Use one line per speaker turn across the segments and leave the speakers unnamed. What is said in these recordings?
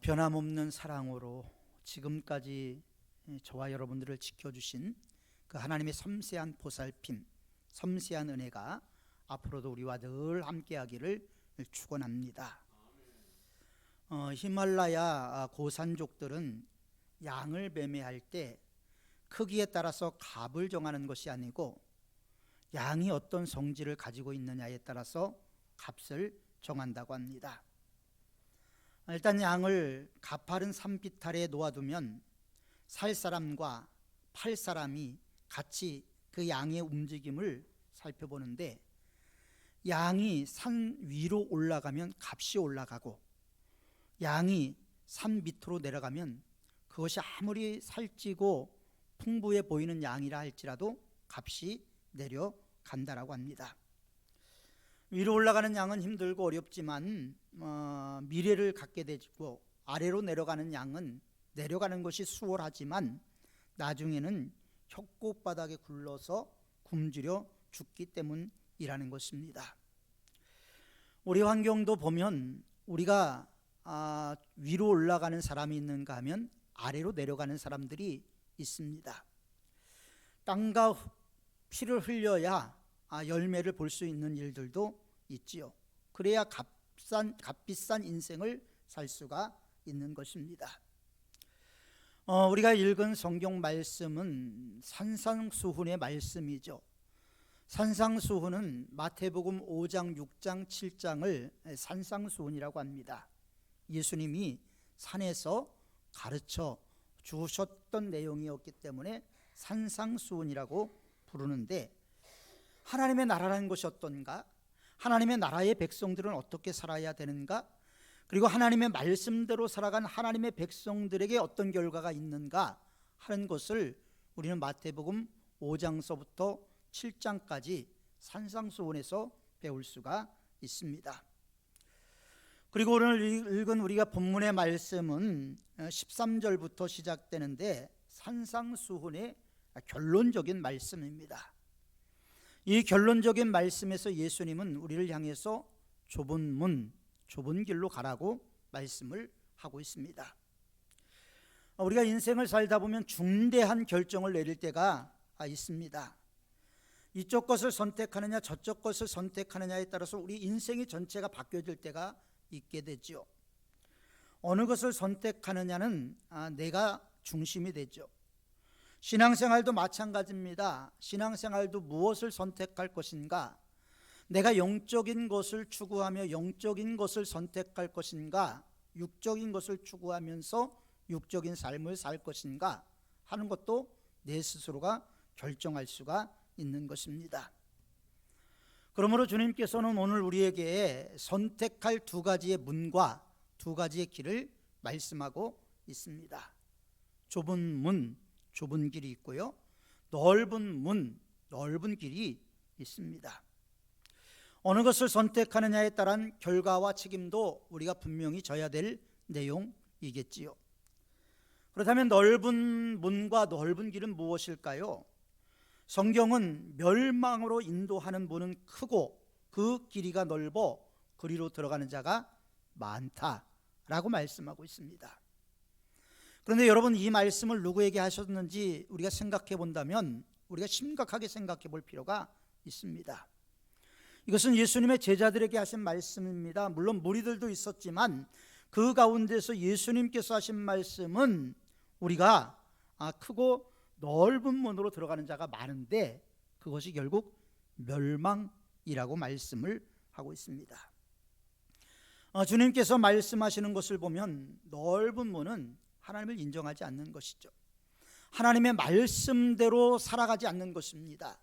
변함없는 사랑으로 지금까지 저와 여러분들을 지켜주신 그 하나님의 섬세한 보살핌, 섬세한 은혜가 앞으로도 우리와 늘 함께하기를 축원합니다. 히말라야 고산족들은 양을 매매할 때 크기에 따라서 값을 정하는 것이 아니고 양이 어떤 성질을 가지고 있느냐에 따라서 값을 정한다고 합니다. 일단 양을 가파른 산비탈에 놓아두면 살 사람과 팔 사람이 같이 그 양의 움직임을 살펴보는데, 양이 산 위로 올라가면 값이 올라가고 양이 산 밑으로 내려가면 그것이 아무리 살찌고 풍부해 보이는 양이라 할지라도 값이 내려간다라고 합니다. 위로 올라가는 양은 힘들고 어렵지만 미래를 갖게 되고, 아래로 내려가는 양은 내려가는 것이 수월하지만 나중에는 협곡바닥에 굴러서 굶주려 죽기 때문이라는 것입니다. 우리 환경도 보면 우리가 위로 올라가는 사람이 있는가 하면 아래로 내려가는 사람들이 있습니다. 땅과 피를 흘려야 열매를 볼 수 있는 일들도 있지요. 그래야 값비싼 인생을 살 수가 있는 것입니다. 우리가 읽은 성경 말씀은 산상수훈의 말씀이죠. 산상수훈은 마태복음 5장, 6장, 7장을 산상수훈이라고 합니다. 예수님이 산에서 가르쳐 주셨던 내용이었기 때문에 산상수훈이라고 부르는데, 하나님의 나라라는 것이 어떤가? 하나님의 나라의 백성들은 어떻게 살아야 되는가? 그리고 하나님의 말씀대로 살아간 하나님의 백성들에게 어떤 결과가 있는가 하는 것을 우리는 마태복음 5장서부터 7장까지 산상수훈에서 배울 수가 있습니다. 그리고 오늘 읽은 우리가 본문의 말씀은 13절부터 시작되는데 산상수훈의 결론적인 말씀입니다. 이 결론적인 말씀에서 예수님은 우리를 향해서 좁은 문, 좁은 길로 가라고 말씀을 하고 있습니다. 우리가 인생을 살다 보면 중대한 결정을 내릴 때가 있습니다. 이쪽 것을 선택하느냐 저쪽 것을 선택하느냐에 따라서 우리 인생의 전체가 바뀌어질 때가 있게 되죠. 어느 것을 선택하느냐는 내가 중심이 되죠. 신앙생활도 마찬가지입니다. 신앙생활도 무엇을 선택할 것인가, 내가 영적인 것을 추구하며 영적인 것을 선택할 것인가, 육적인 것을 추구하면서 육적인 삶을 살 것인가 하는 것도 내 스스로가 결정할 수가 있는 것입니다. 그러므로 주님께서는 오늘 우리에게 선택할 두 가지의 문과 두 가지의 길을 말씀하고 있습니다. 좁은 문, 좁은 길이 있고요, 넓은 문, 넓은 길이 있습니다. 어느 것을 선택하느냐에 따른 결과와 책임도 우리가 분명히 져야 될 내용이겠지요. 그렇다면 넓은 문과 넓은 길은 무엇일까요? 성경은 멸망으로 인도하는 문은 크고 그 길이가 넓어 그리로 들어가는 자가 많다라고 말씀하고 있습니다. 그런데 여러분, 이 말씀을 누구에게 하셨는지 우리가 생각해 본다면 우리가 심각하게 생각해 볼 필요가 있습니다. 이것은 예수님의 제자들에게 하신 말씀입니다. 물론 무리들도 있었지만 그 가운데서 예수님께서 하신 말씀은 우리가 크고 넓은 문으로 들어가는 자가 많은데 그것이 결국 멸망이라고 말씀을 하고 있습니다. 주님께서 말씀하시는 것을 보면 넓은 문은 하나님을 인정하지 않는 것이죠. 하나님의 말씀대로 살아가지 않는 것입니다.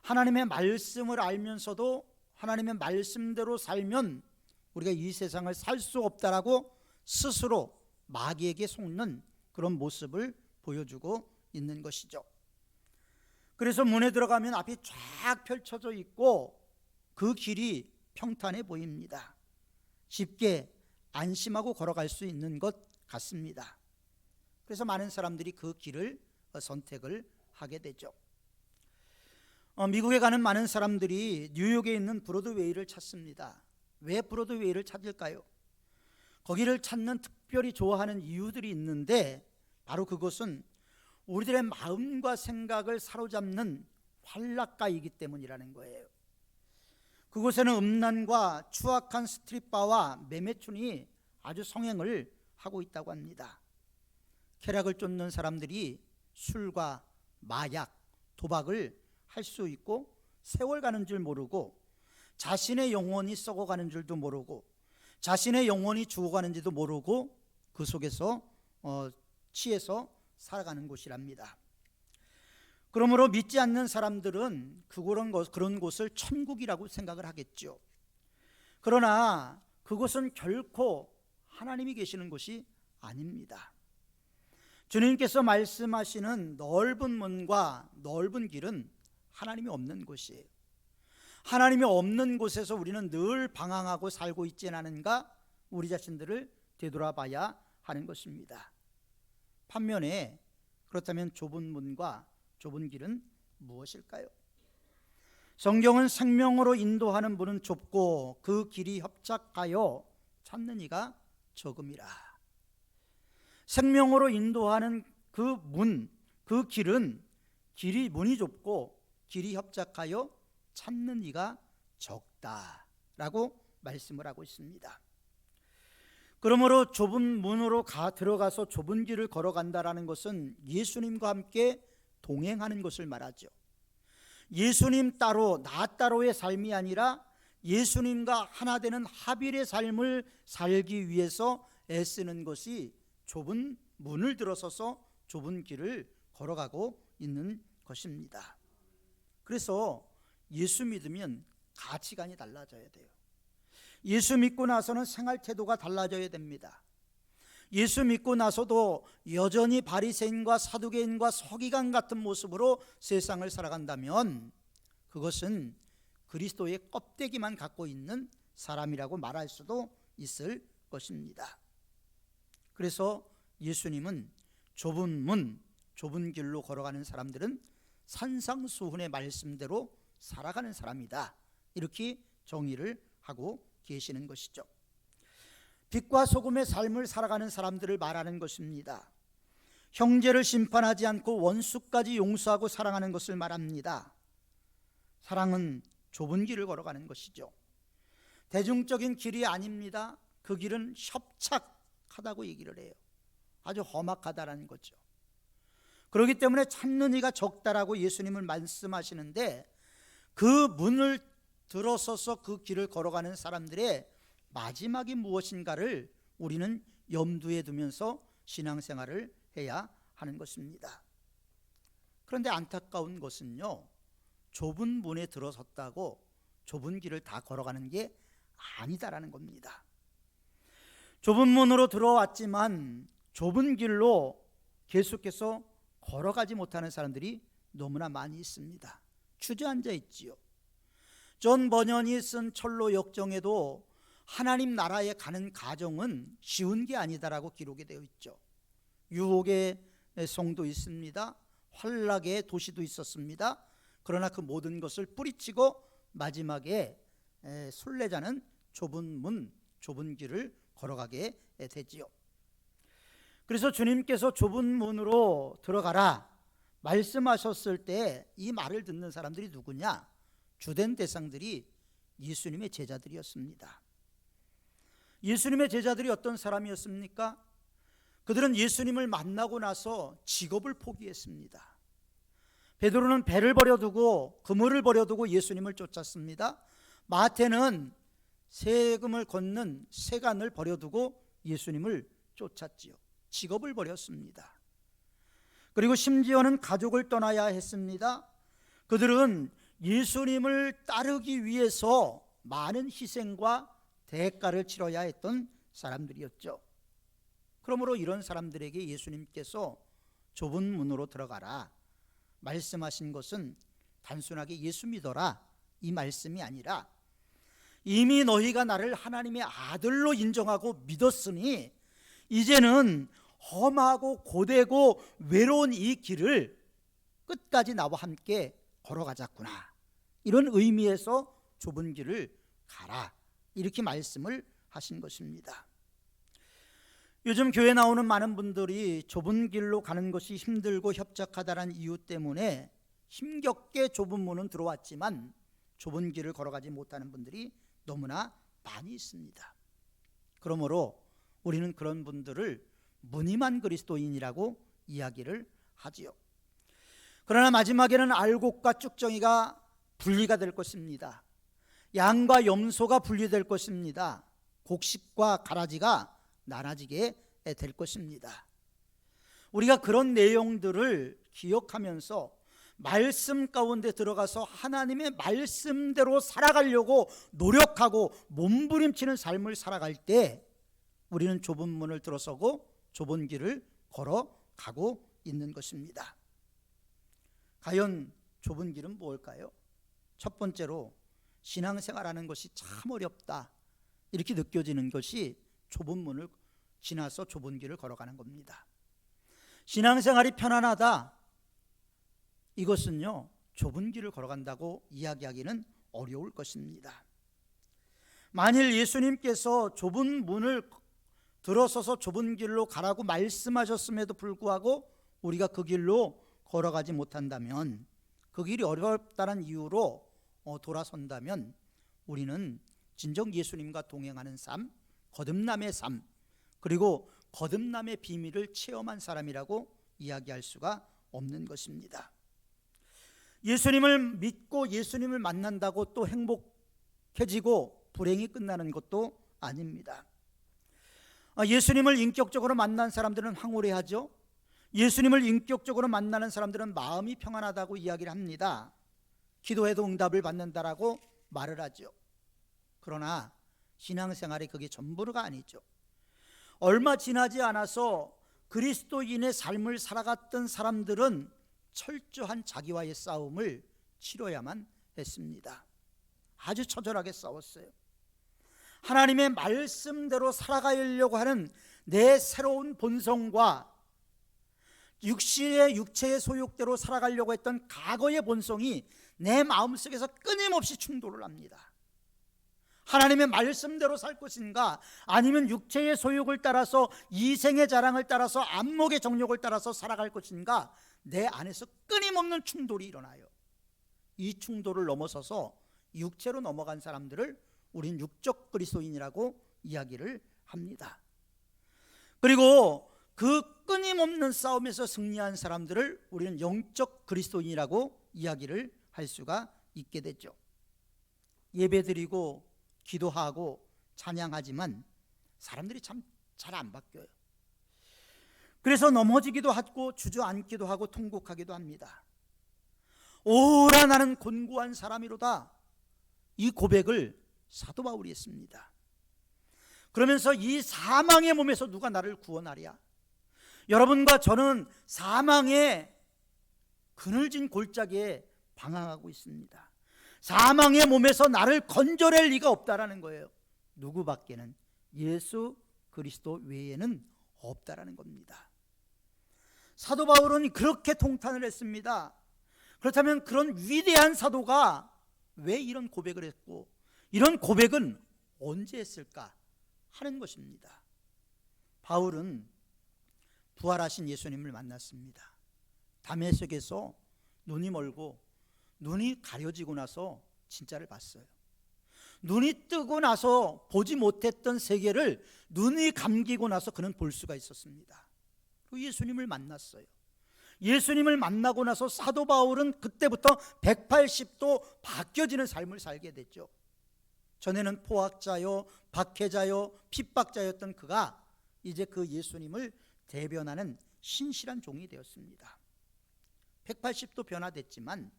하나님의 말씀을 알면서도 하나님의 말씀대로 살면 우리가 이 세상을 살 수 없다라고 스스로 마귀에게 속는 그런 모습을 보여주고 있는 것이죠. 그래서 문에 들어가면 앞이 쫙 펼쳐져 있고 그 길이 평탄해 보입니다. 쉽게 안심하고 걸어갈 수 있는 것 같습니다. 그래서 많은 사람들이 그 길을 선택을 하게 되죠. 미국에 가는 많은 사람들이 뉴욕에 있는 브로드웨이를 찾습니다. 왜 브로드웨이를 찾을까요? 거기를 찾는 특별히 좋아하는 이유들이 있는데 바로 그것은 우리들의 마음과 생각을 사로잡는 활락가이기 때문이라는 거예요. 그곳에는 음란과 추악한 스트릿바와 매매촌이 아주 성행을 하고 있다고 합니다. 쾌락을 쫓는 사람들이 술과 마약, 도박을 할 수 있고 세월 가는 줄 모르고 자신의 영혼이 썩어가는 줄도 모르고 자신의 영혼이 죽어가는지도 모르고 그 속에서 취해서 살아가는 곳이랍니다. 그러므로 믿지 않는 사람들은 그런 곳을 천국이라고 생각을 하겠죠. 그러나 그곳은 결코 하나님이 계시는 곳이 아닙니다. 주님께서 말씀하시는 넓은 문과 넓은 길은 하나님이 없는 곳이에요. 하나님이 없는 곳에서 우리는 늘 방황하고 살고 있지 않은가, 우리 자신들을 되돌아봐야 하는 것입니다. 반면에 그렇다면 좁은 문과 좁은 길은 무엇일까요? 성경은 생명으로 인도하는 문은 좁고 그 길이 협착하여 찾는 이가 적음이라. 생명으로 인도하는 그 문, 그 길은 문이 좁고 길이 협착하여 찾는 이가 적다라고 말씀을 하고 있습니다. 그러므로 좁은 문으로 들어가서 좁은 길을 걸어간다라는 것은 예수님과 함께 동행하는 것을 말하죠. 예수님 따로 나 따로의 삶이 아니라 예수님과 하나 되는 합일의 삶을 살기 위해서 애쓰는 것이 좁은 문을 들어서서 좁은 길을 걸어가고 있는 것입니다. 그래서 예수 믿으면 가치관이 달라져야 돼요. 예수 믿고 나서는 생활 태도가 달라져야 됩니다. 예수 믿고 나서도 여전히 바리새인과 사두개인과 서기관 같은 모습으로 세상을 살아간다면 그것은 그리스도의 껍데기만 갖고 있는 사람이라고 말할 수도 있을 것입니다. 그래서 예수님은 좁은 문, 좁은 길로 걸어가는 사람들은 산상수훈의 말씀대로 살아가는 사람이다, 이렇게 정의를 하고 계시는 것이죠. 빛과 소금의 삶을 살아가는 사람들을 말하는 것입니다. 형제를 심판하지 않고 원수까지 용서하고 사랑하는 것을 말합니다. 사랑은 좁은 길을 걸어가는 것이죠. 대중적인 길이 아닙니다. 그 길은 협착하다고 얘기를 해요. 아주 험악하다라는 거죠. 그렇기 때문에 찾는 이가 적다라고 예수님은 말씀하시는데, 그 문을 들어서서 그 길을 걸어가는 사람들의 마지막이 무엇인가를 우리는 염두에 두면서 신앙생활을 해야 하는 것입니다. 그런데 안타까운 것은요, 좁은 문에 들어섰다고 좁은 길을 다 걸어가는 게 아니다라는 겁니다. 좁은 문으로 들어왔지만 좁은 길로 계속해서 걸어가지 못하는 사람들이 너무나 많이 있습니다. 주저앉아 있지요. 존 버년이 쓴 철로 역정에도 하나님 나라에 가는 가정은 쉬운 게 아니다라고 기록이 되어 있죠. 유혹의 성도 있습니다. 환락의 도시도 있었습니다. 그러나 그 모든 것을 뿌리치고 마지막에 순례자는 좁은 문, 좁은 길을 걸어가게 되지요. 그래서 주님께서 좁은 문으로 들어가라 말씀하셨을 때 이 말을 듣는 사람들이 누구냐? 주된 대상들이 예수님의 제자들이었습니다. 예수님의 제자들이 어떤 사람이었습니까? 그들은 예수님을 만나고 나서 직업을 포기했습니다. 베드로는 배를 버려두고 그물을 버려두고 예수님을 쫓았습니다. 마태는 세금을 걷는 세간을 버려두고 예수님을 쫓았지요. 직업을 버렸습니다. 그리고 심지어는 가족을 떠나야 했습니다. 그들은 예수님을 따르기 위해서 많은 희생과 대가를 치러야 했던 사람들이었죠. 그러므로 이런 사람들에게 예수님께서 좁은 문으로 들어가라 말씀하신 것은 단순하게 예수 믿어라 이 말씀이 아니라, 이미 너희가 나를 하나님의 아들로 인정하고 믿었으니 이제는 험하고 고되고 외로운 이 길을 끝까지 나와 함께 걸어가자꾸나, 이런 의미에서 좁은 길을 가라 이렇게 말씀을 하신 것입니다. 요즘 교회 나오는 많은 분들이 좁은 길로 가는 것이 힘들고 협착하다는 이유 때문에 힘겹게 좁은 문은 들어왔지만 좁은 길을 걸어가지 못하는 분들이 너무나 많이 있습니다. 그러므로 우리는 그런 분들을 무늬만 그리스도인이라고 이야기를 하지요. 그러나 마지막에는 알곡과 쭉정이가 분리가 될 것입니다. 양과 염소가 분리될 것입니다. 곡식과 가라지가 나눠지게 될 것입니다. 우리가 그런 내용들을 기억하면서 말씀 가운데 들어가서 하나님의 말씀대로 살아가려고 노력하고 몸부림치는 삶을 살아갈 때 우리는 좁은 문을 들어서고 좁은 길을 걸어가고 있는 것입니다. 과연 좁은 길은 무엇일까요? 첫 번째로 신앙생활하는 것이 참 어렵다 이렇게 느껴지는 것이 좁은 문을 지나서 좁은 길을 걸어가는 겁니다. 신앙생활이 편안하다, 이것은요 좁은 길을 걸어간다고 이야기하기는 어려울 것입니다. 만일 예수님께서 좁은 문을 들어서서 좁은 길로 가라고 말씀하셨음에도 불구하고 우리가 그 길로 걸어가지 못한다면, 그 길이 어렵다는 이유로 돌아선다면 우리는 진정 예수님과 동행하는 삶, 거듭남의 삶, 그리고 거듭남의 비밀을 체험한 사람이라고 이야기할 수가 없는 것입니다. 예수님을 믿고 예수님을 만난다고 또 행복해지고 불행이 끝나는 것도 아닙니다. 예수님을 인격적으로 만난 사람들은 황홀해하죠. 예수님을 인격적으로 만나는 사람들은 마음이 평안하다고 이야기를 합니다. 기도해도 응답을 받는다라고 말을 하죠. 그러나 신앙생활이 그게 전부가 아니죠. 얼마 지나지 않아서 그리스도인의 삶을 살아갔던 사람들은 철저한 자기와의 싸움을 치러야만 했습니다. 아주 처절하게 싸웠어요. 하나님의 말씀대로 살아가려고 하는 내 새로운 본성과 육체의 소욕대로 살아가려고 했던 과거의 본성이 내 마음속에서 끊임없이 충돌을 합니다. 하나님의 말씀대로 살 것인가, 아니면 육체의 소욕을 따라서, 이생의 자랑을 따라서, 안목의 정욕을 따라서 살아갈 것인가, 내 안에서 끊임없는 충돌이 일어나요. 이 충돌을 넘어서서 육체로 넘어간 사람들을 우린 육적 그리스도인이라고 이야기를 합니다. 그리고 그 끊임없는 싸움에서 승리한 사람들을 우리는 영적 그리스도인이라고 이야기를 할 수가 있게 되죠. 예배드리고 기도하고 찬양하지만 사람들이 참 잘 안 바뀌어요. 그래서 넘어지기도 하고 주저앉기도 하고 통곡하기도 합니다. 오라 나는 곤고한 사람이로다, 이 고백을 사도 바울이 했습니다. 그러면서 이 사망의 몸에서 누가 나를 구원하랴. 여러분과 저는 사망의 그늘진 골짜기에 방황하고 있습니다. 사망의 몸에서 나를 건져낼 리가 없다라는 거예요. 누구밖에는 예수 그리스도 외에는 없다라는 겁니다. 사도 바울은 그렇게 통탄을 했습니다. 그렇다면 그런 위대한 사도가 왜 이런 고백을 했고, 이런 고백은 언제 했을까 하는 것입니다. 바울은 부활하신 예수님을 만났습니다. 다메섹에서 눈이 멀고 눈이 가려지고 나서 진짜를 봤어요. 눈이 뜨고 나서 보지 못했던 세계를 눈이 감기고 나서 그는 볼 수가 있었습니다. 그 예수님을 만났어요. 예수님을 만나고 나서 사도 바울은 그때부터 180도 바뀌어지는 삶을 살게 됐죠. 전에는 포악자요, 박해자요, 핍박자였던 그가 이제 그 예수님을 대변하는 신실한 종이 되었습니다. 180도 변화됐지만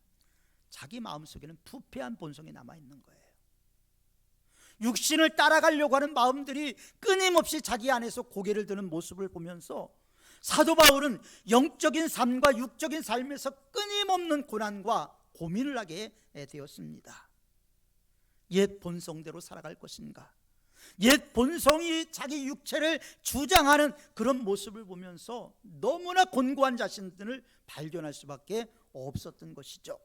자기 마음속에는 부패한 본성이 남아있는 거예요. 육신을 따라가려고 하는 마음들이 끊임없이 자기 안에서 고개를 드는 모습을 보면서 사도 바울은 영적인 삶과 육적인 삶에서 끊임없는 고난과 고민을 하게 되었습니다. 옛 본성대로 살아갈 것인가, 옛 본성이 자기 육체를 주장하는 그런 모습을 보면서 너무나 곤고한 자신들을 발견할 수밖에 없었던 것이죠.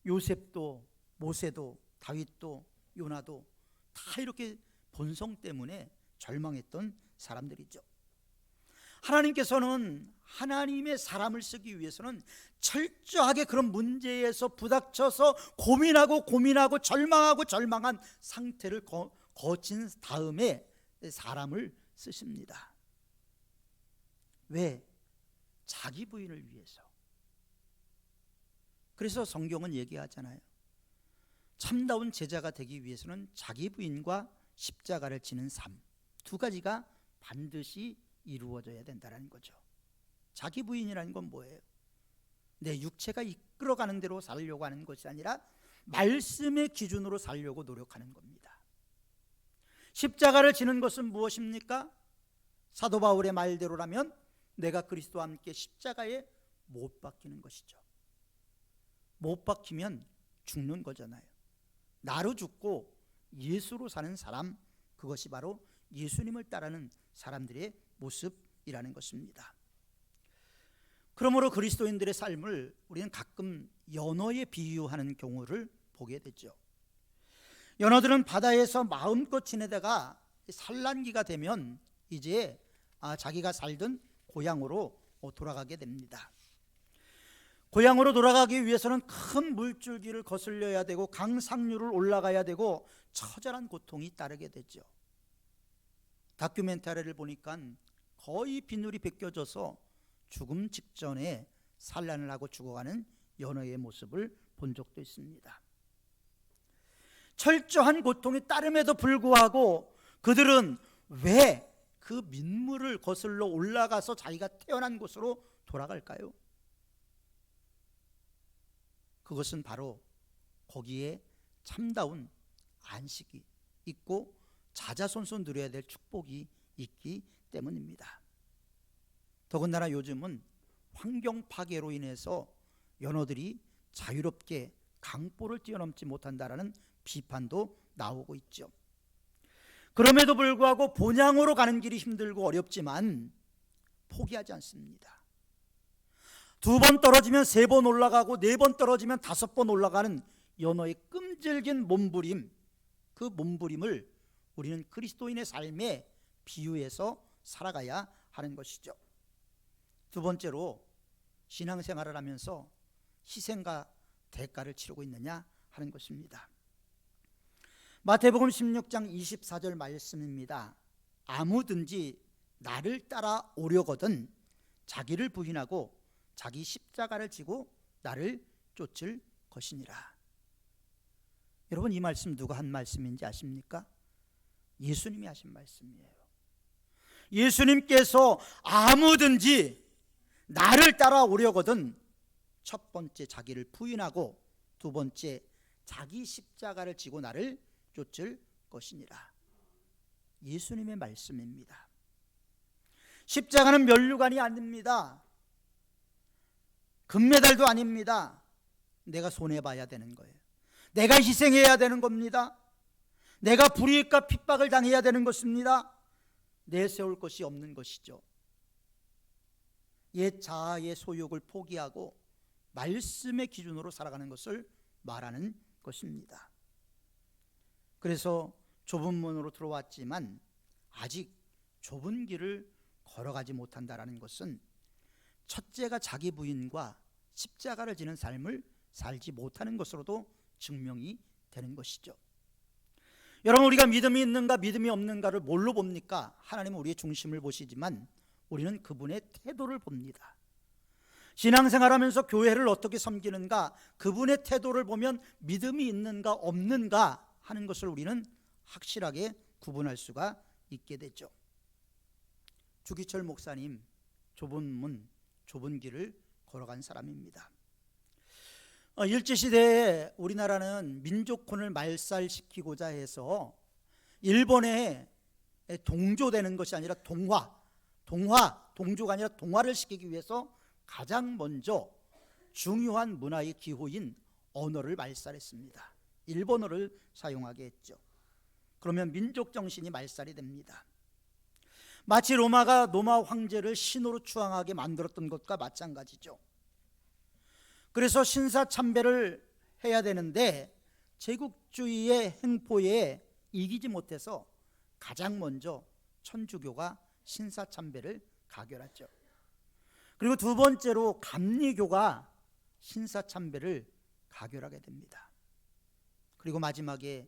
요셉도 모세도 다윗도 요나도 다 이렇게 본성 때문에 절망했던 사람들이죠. 하나님께서는 하나님의 사람을 쓰기 위해서는 철저하게 그런 문제에서 부닥쳐서 고민하고 절망한 상태를 거친 다음에 사람을 쓰십니다. 왜? 자기 부인을 위해서. 그래서 성경은 얘기하잖아요. 참다운 제자가 되기 위해서는 자기 부인과 십자가를 지는 삶, 두 가지가 반드시 이루어져야 된다는 거죠. 자기 부인이라는 건 뭐예요? 내 육체가 이끌어가는 대로 살려고 하는 것이 아니라 말씀의 기준으로 살려고 노력하는 겁니다. 십자가를 지는 것은 무엇입니까? 사도 바울의 말대로라면 내가 그리스도와 함께 십자가에 못 박히는 것이죠. 못 박히면 죽는 거잖아요. 나로 죽고 예수로 사는 사람, 그것이 바로 예수님을 따르는 사람들의 모습이라는 것입니다. 그러므로 그리스도인들의 삶을 우리는 가끔 연어에 비유하는 경우를 보게 되죠. 연어들은 바다에서 마음껏 지내다가 산란기가 되면 이제 자기가 살던 고향으로 돌아가게 됩니다. 고향으로 돌아가기 위해서는 큰 물줄기를 거슬려야 되고 강상류를 올라가야 되고 처절한 고통이 따르게 되죠. 다큐멘터리를 보니까 거의 빗물이 벗겨져서 죽음 직전에 산란을 하고 죽어가는 연어의 모습을 본 적도 있습니다. 철저한 고통이 따름에도 불구하고 그들은 왜 그 민물을 거슬러 올라가서 자기가 태어난 곳으로 돌아갈까요? 그것은 바로 거기에 참다운 안식이 있고 자자손손 누려야 될 축복이 있기 때문입니다. 더군다나 요즘은 환경 파괴로 인해서 연어들이 자유롭게 강보를 뛰어넘지 못한다라는 비판도 나오고 있죠. 그럼에도 불구하고 본향으로 가는 길이 힘들고 어렵지만 포기하지 않습니다. 2번 떨어지면 3번 올라가고 4번 떨어지면 5번 올라가는 연어의 끈질긴 몸부림, 그 몸부림을 우리는 그리스도인의 삶에 비유해서 살아가야 하는 것이죠. 두 번째로 신앙생활을 하면서 희생과 대가를 치르고 있느냐 하는 것입니다. 마태복음 16장 24절 말씀입니다. 아무든지 나를 따라 오려거든 자기를 부인하고 자기 십자가를 지고 나를 쫓을 것이니라. 여러분, 이 말씀 누가 한 말씀인지 아십니까? 예수님이 하신 말씀이에요. 예수님께서 아무든지 나를 따라오려거든 첫 번째 자기를 부인하고 두 번째 자기 십자가를 지고 나를 쫓을 것이니라. 예수님의 말씀입니다. 십자가는 면류관이 아닙니다. 금메달도 아닙니다. 내가 손해봐야 되는 거예요. 내가 희생해야 되는 겁니다. 내가 불이익과 핍박을 당해야 되는 것입니다. 내세울 것이 없는 것이죠. 옛 자아의 소욕을 포기하고 말씀의 기준으로 살아가는 것을 말하는 것입니다. 그래서 좁은 문으로 들어왔지만 아직 좁은 길을 걸어가지 못한다는 것은 첫째가 자기 부인과 십자가를 지는 삶을 살지 못하는 것으로도 증명이 되는 것이죠. 여러분, 우리가 믿음이 있는가 믿음이 없는가를 뭘로 봅니까? 하나님은 우리의 중심을 보시지만 우리는 그분의 태도를 봅니다. 신앙생활하면서 교회를 어떻게 섬기는가, 그분의 태도를 보면 믿음이 있는가 없는가 하는 것을 우리는 확실하게 구분할 수가 있게 되죠. 주기철 목사님, 좁은 문, 좁은 길을 걸어간 사람입니다. 일제시대에 우리나라는 민족혼을 말살시키고자 해서 일본에 동조되는 것이 아니라 동조가 아니라 동화를 시키기 위해서 가장 먼저 중요한 문화의 기호인 언어를 말살했습니다. 일본어를 사용하게 했죠. 그러면 민족 정신이 말살이 됩니다. 마치 로마 황제를 신으로 추앙하게 만들었던 것과 마찬가지죠. 그래서 신사참배를 해야 되는데 제국주의의 행포에 이기지 못해서 가장 먼저 천주교가 신사참배를 가결하죠. 그리고 두 번째로 감리교가 신사참배를 가결하게 됩니다. 그리고 마지막에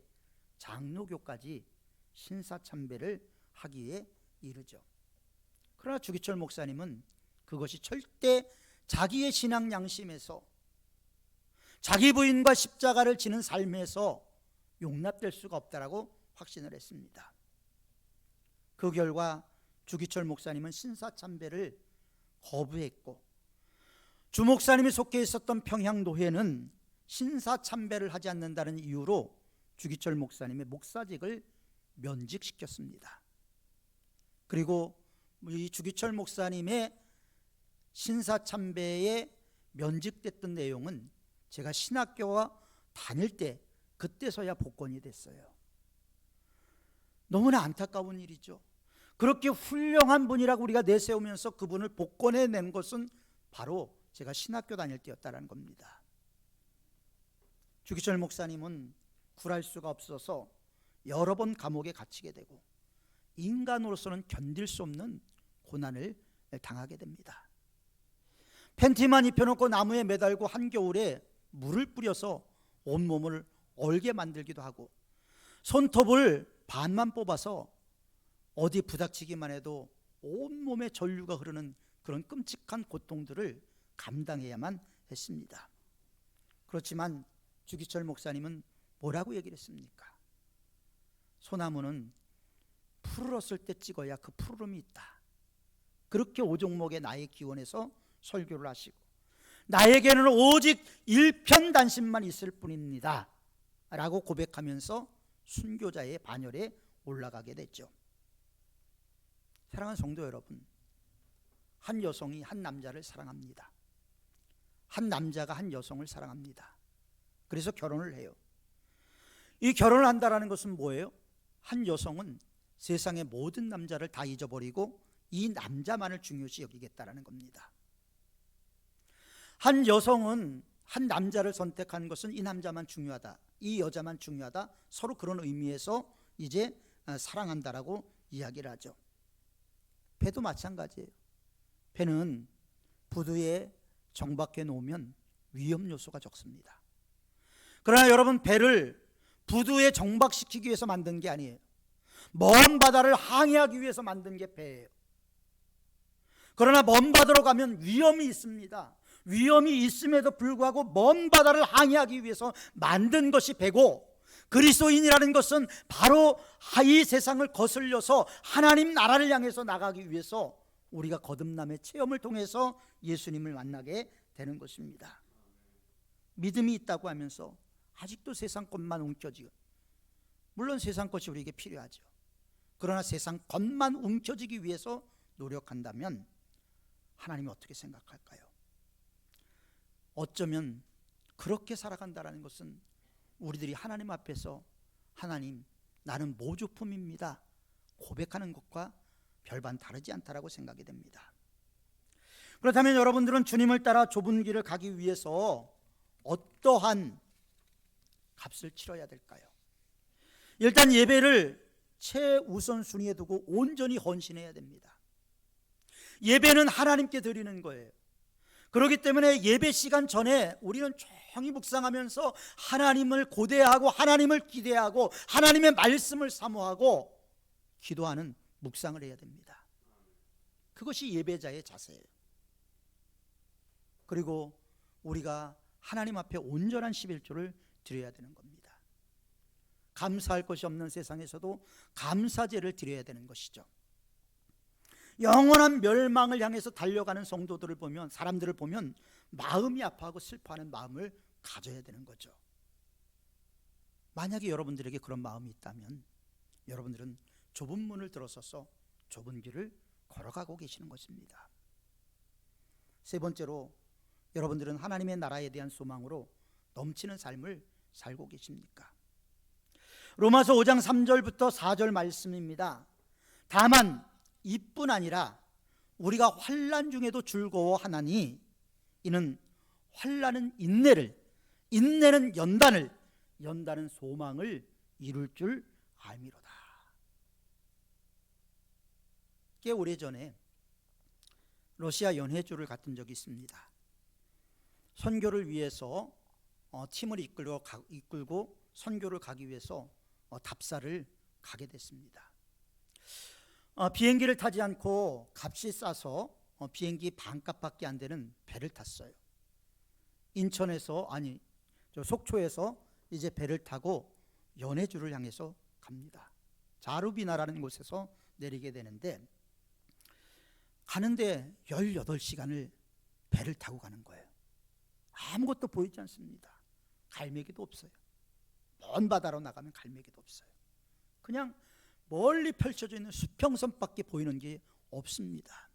장로교까지 신사참배를 하기에 이르죠. 그러나 주기철 목사님은 그것이 절대 자기의 신앙 양심에서, 자기 부인과 십자가를 지는 삶에서 용납될 수가 없다라고 확신을 했습니다. 그 결과 주기철 목사님은 신사참배를 거부했고, 주 목사님이 속해 있었던 평양노회는 신사참배를 하지 않는다는 이유로 주기철 목사님의 목사직을 면직시켰습니다. 그리고 이 주기철 목사님의 신사참배에 면직됐던 내용은 제가 신학교와 다닐 때 그때서야 복권이 됐어요. 너무나 안타까운 일이죠. 그렇게 훌륭한 분이라고 우리가 내세우면서 그분을 복권해낸 것은 바로 제가 신학교 다닐 때였다는 겁니다. 주기철 목사님은 굴할 수가 없어서 여러 번 감옥에 갇히게 되고 인간으로서는 견딜 수 없는 고난을 당하게 됩니다. 팬티만 입혀놓고 나무에 매달고 한겨울에 물을 뿌려서 온몸을 얼게 만들기도 하고, 손톱을 반만 뽑아서 어디 부닥치기만 해도 온몸에 전류가 흐르는 그런 끔찍한 고통들을 감당해야만 했습니다. 그렇지만 주기철 목사님은 뭐라고 얘기를 했습니까? 소나무는 푸르렀을 때 찍어야 그 푸르름이 있다. 그렇게 오종목의 나의 기원에서 설교를 하시고, 나에게는 오직 일편단심만 있을 뿐입니다 라고 고백하면서 순교자의 반열에 올라가게 됐죠. 사랑하는 성도 여러분, 한 여성이 한 남자를 사랑합니다. 한 남자가 한 여성을 사랑합니다. 그래서 결혼을 해요. 이 결혼을 한다는 것은 뭐예요? 한 여성은 세상의 모든 남자를 다 잊어버리고 이 남자만을 중요시 여기겠다는 겁니다. 한 여성은 한 남자를 선택한 것은 이 남자만 중요하다, 이 여자만 중요하다, 서로 그런 의미에서 이제 사랑한다라고 이야기를 하죠. 배도 마찬가지예요. 배는 부두에 정박해 놓으면 위험 요소가 적습니다. 그러나 여러분, 배를 부두에 정박시키기 위해서 만든 게 아니에요. 먼 바다를 항해하기 위해서 만든 게 배예요. 그러나 먼 바다로 가면 위험이 있습니다. 위험이 있음에도 불구하고 먼 바다를 항해하기 위해서 만든 것이 배고, 그리스도인이라는 것은 바로 이 세상을 거슬려서 하나님 나라를 향해서 나가기 위해서 우리가 거듭남의 체험을 통해서 예수님을 만나게 되는 것입니다. 믿음이 있다고 하면서 아직도 세상 것만 움켜쥐고, 물론 세상 것이 우리에게 필요하죠. 그러나 세상 것만 움켜쥐기 위해서 노력한다면 하나님이 어떻게 생각할까요? 어쩌면 그렇게 살아간다는 것은 우리들이 하나님 앞에서 하나님, 나는 모조품입니다 고백하는 것과 별반 다르지 않다라고 생각이 됩니다. 그렇다면 여러분들은 주님을 따라 좁은 길을 가기 위해서 어떠한 값을 치러야 될까요? 일단 예배를 최우선순위에 두고 온전히 헌신해야 됩니다. 예배는 하나님께 드리는 거예요. 그렇기 때문에 예배 시간 전에 우리는 조용히 묵상하면서 하나님을 고대하고 하나님을 기대하고 하나님의 말씀을 사모하고 기도하는 묵상을 해야 됩니다. 그것이 예배자의 자세예요. 그리고 우리가 하나님 앞에 온전한 11조를 드려야 되는 겁니다. 감사할 것이 없는 세상에서도 감사제를 드려야 되는 것이죠. 영원한 멸망을 향해서 달려가는 성도들을 보면, 사람들을 보면 마음이 아파하고 슬퍼하는 마음을 가져야 되는 거죠. 만약에 여러분들에게 그런 마음이 있다면 여러분들은 좁은 문을 들어서서 좁은 길을 걸어가고 계시는 것입니다. 세 번째로, 여러분들은 하나님의 나라에 대한 소망으로 넘치는 삶을 살고 계십니까? 로마서 5장 3절부터 4절 말씀입니다. 다만 이뿐 아니라 우리가 환난 중에도 즐거워하나니 이는 환난은 인내를, 인내는 연단을, 연단은 소망을 이룰 줄 알미로다. 꽤 오래전에 러시아 연해주를 갔던 적이 있습니다. 선교를 위해서 팀을 이끌고 선교를 가기 위해서 답사를 가게 됐습니다. 비행기를 타지 않고 값이 싸서 비행기 반값밖에 안 되는 배를 탔어요. 속초에서 이제 배를 타고 연해주를 향해서 갑니다. 자루비나라는 곳에서 내리게 되는데, 가는데 18시간을 배를 타고 가는 거예요. 아무것도 보이지 않습니다. 갈매기도 없어요. 먼 바다로 나가면 갈매기도 없어요. 그냥 멀리 펼쳐져 있는 수평선밖에 보이는 게 없습니다.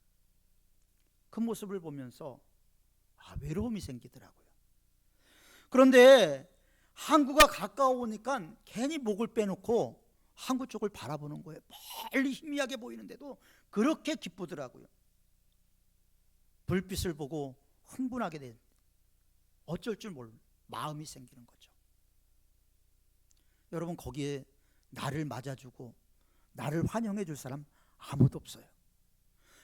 그 모습을 보면서 외로움이 생기더라고요. 그런데 항구가 가까워오니까 괜히 목을 빼놓고 항구 쪽을 바라보는 거예요. 멀리 희미하게 보이는데도 그렇게 기쁘더라고요. 불빛을 보고 흥분하게 된, 어쩔 줄 모르는 마음이 생기는 거죠. 여러분, 거기에 나를 맞아주고 나를 환영해 줄 사람 아무도 없어요.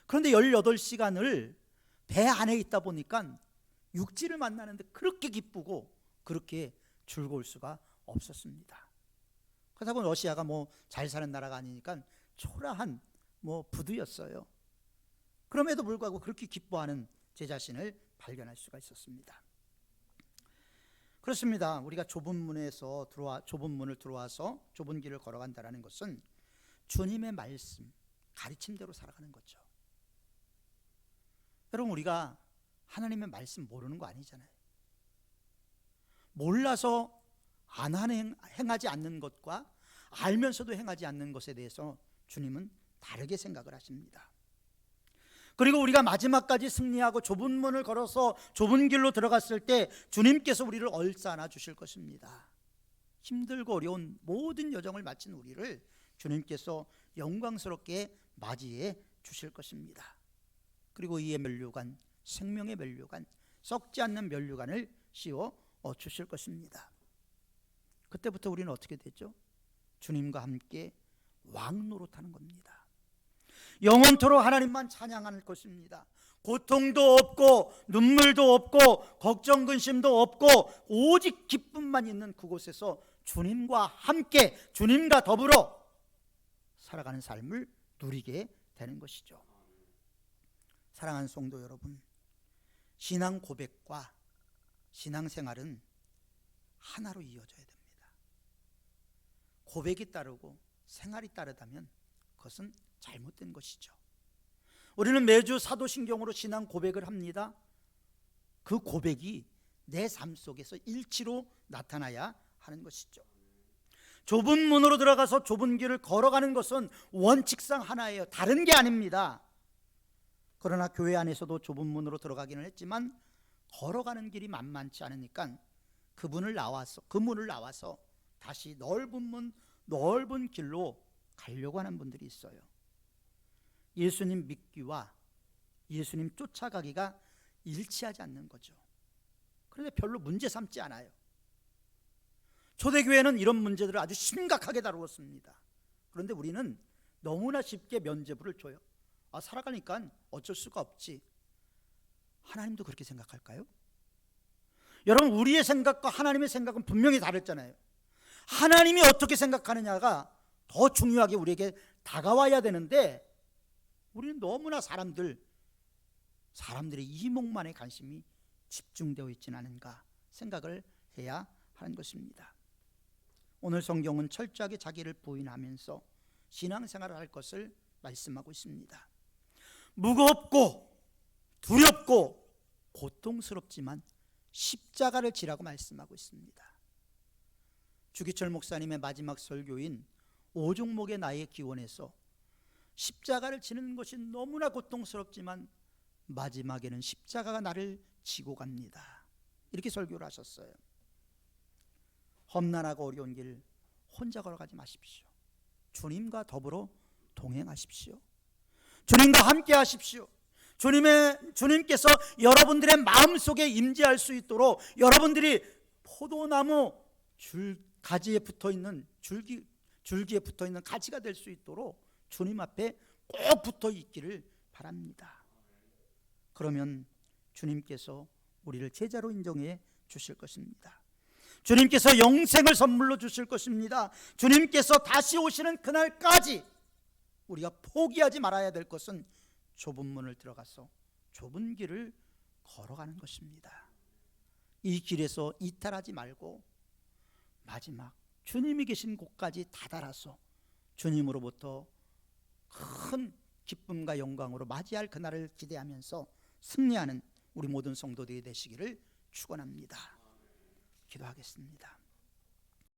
그런데 18시간을 배 안에 있다 보니까 육지를 만나는데 그렇게 기쁘고 그렇게 즐거울 수가 없었습니다. 그렇다고 러시아가 잘 사는 나라가 아니니까 초라한 부두였어요. 그럼에도 불구하고 그렇게 기뻐하는 제 자신을 발견할 수가 있었습니다. 그렇습니다. 우리가 좁은 문을 들어와서 좁은 길을 걸어간다는 것은 주님의 말씀, 가르침대로 살아가는 거죠. 여러분, 우리가 하나님의 말씀 모르는 거 아니잖아요. 몰라서 행하지 않는 것과 알면서도 행하지 않는 것에 대해서 주님은 다르게 생각을 하십니다. 그리고 우리가 마지막까지 승리하고 좁은 문을 걸어서 좁은 길로 들어갔을 때 주님께서 우리를 얼싸안아 주실 것입니다. 힘들고 어려운 모든 여정을 마친 우리를 주님께서 영광스럽게 맞이해 주실 것입니다. 그리고 이의 면류관, 생명의 면류관, 썩지 않는 면류관을 씌워 주실 것입니다. 그때부터 우리는 어떻게 되죠? 주님과 함께 왕 노릇하는 겁니다. 영원토록 하나님만 찬양할 것입니다. 고통도 없고 눈물도 없고 걱정 근심도 없고 오직 기쁨만 있는 그곳에서 주님과 함께, 주님과 더불어 살아가는 삶을 누리게 되는 것이죠. 사랑하는 성도 여러분, 신앙 고백과 신앙생활은 하나로 이어져야 됩니다. 고백이 따르고 생활이 따르다면 그것은 잘못된 것이죠. 우리는 매주 사도신경으로 신앙 고백을 합니다. 그 고백이 내 삶 속에서 일치로 나타나야 하는 것이죠. 좁은 문으로 들어가서 좁은 길을 걸어가는 것은 원칙상 하나예요. 다른 게 아닙니다. 그러나 교회 안에서도 좁은 문으로 들어가기는 했지만 걸어가는 길이 만만치 않으니까 그 문을 나와서 다시 넓은 길로 가려고 하는 분들이 있어요. 예수님 믿기와 예수님 쫓아가기가 일치하지 않는 거죠. 그런데 별로 문제 삼지 않아요. 초대교회는 이런 문제들을 아주 심각하게 다루었습니다. 그런데 우리는 너무나 쉽게 면죄부를 줘요. 살아가니까 어쩔 수가 없지. 하나님도 그렇게 생각할까요? 여러분, 우리의 생각과 하나님의 생각은 분명히 다르잖아요. 하나님이 어떻게 생각하느냐가 더 중요하게 우리에게 다가와야 되는데, 우리는 너무나 사람들의 이목만에 관심이 집중되어 있지는 않은가 생각을 해야 하는 것입니다. 오늘 성경은 철저하게 자기를 부인하면서 신앙생활을 할 것을 말씀하고 있습니다. 무겁고 두렵고 고통스럽지만 십자가를 지라고 말씀하고 있습니다. 주기철 목사님의 마지막 설교인 오종목의 나의 기원에서 십자가를 지는 것이 너무나 고통스럽지만 마지막에는 십자가가 나를 지고 갑니다, 이렇게 설교를 하셨어요. 험난하고 어려운 길 혼자 걸어가지 마십시오. 주님과 더불어 동행하십시오. 주님과 함께 하십시오. 주님께서 여러분들의 마음속에 임재할 수 있도록 여러분들이 포도나무 줄기에 붙어있는 가지가 될 수 있도록 주님 앞에 꼭 붙어 있기를 바랍니다. 그러면 주님께서 우리를 제자로 인정해 주실 것입니다. 주님께서 영생을 선물로 주실 것입니다. 주님께서 다시 오시는 그날까지 우리가 포기하지 말아야 될 것은 좁은 문을 들어가서 좁은 길을 걸어가는 것입니다. 이 길에서 이탈하지 말고 마지막 주님이 계신 곳까지 다다라서 주님으로부터 큰 기쁨과 영광으로 맞이할 그날을 기대하면서 승리하는 우리 모든 성도들이 되시기를 축원합니다. 기도하겠습니다.